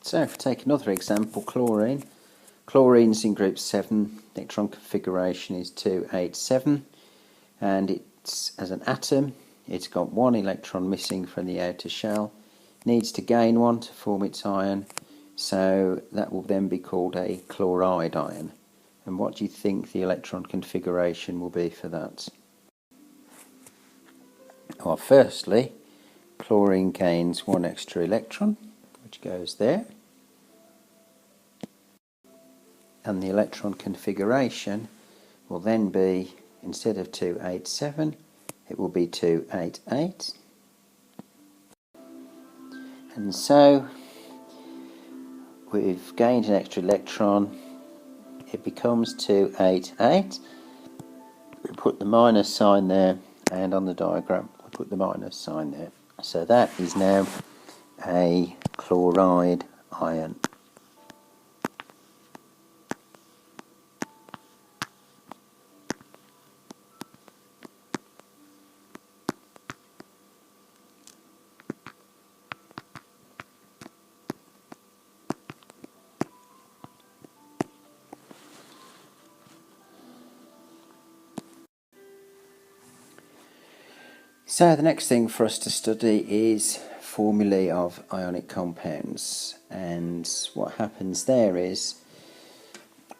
So if we take another example, chlorine. Chlorine's in group 7, the electron configuration is 287, and it's, as an atom, it's got one electron missing from the outer shell, needs to gain one to form its ion, so that will then be called a chloride ion. And what do you think the electron configuration will be for that? Well, firstly, chlorine gains one extra electron, which goes there. And the electron configuration will then be, instead of 287, it will be 288. And so we've gained an extra electron, it becomes 288. We put the minus sign there, and on the diagram we put the minus sign there. So that is now a chloride ion. So the next thing for us to study is formulae of ionic compounds, and what happens there is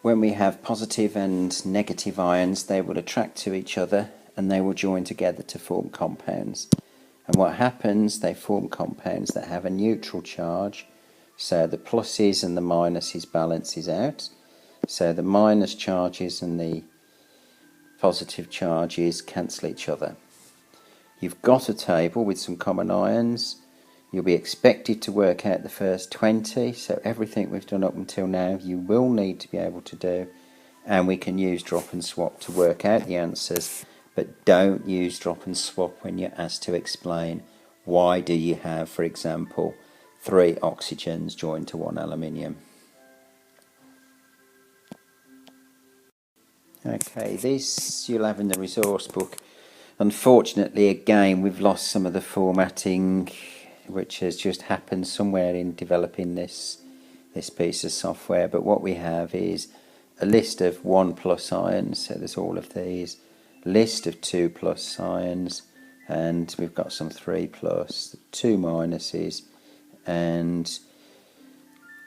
when we have positive and negative ions, they will attract to each other and they will join together to form compounds. And what happens, they form compounds that have a neutral charge, so the pluses and the minuses balances out, so the minus charges and the positive charges cancel each other. You've got a table with some common ions. You'll be expected to work out the first 20, so everything we've done up until now you will need to be able to do, and we can use drop and swap to work out the answers, but don't use drop and swap when you're asked to explain why do you have, for example, 3 oxygens joined to 1 aluminium. Okay, this you'll have in the resource book. Unfortunately, again, we've lost some of the formatting, which has just happened somewhere in developing this piece of software. But what we have is a list of 1+ ions, so there's all of these, list of 2+ ions, and we've got some 3+, 2 minuses, and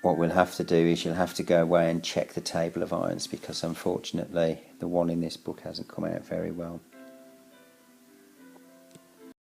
what we'll have to do is you'll have to go away and check the table of ions, because unfortunately the one in this book hasn't come out very well.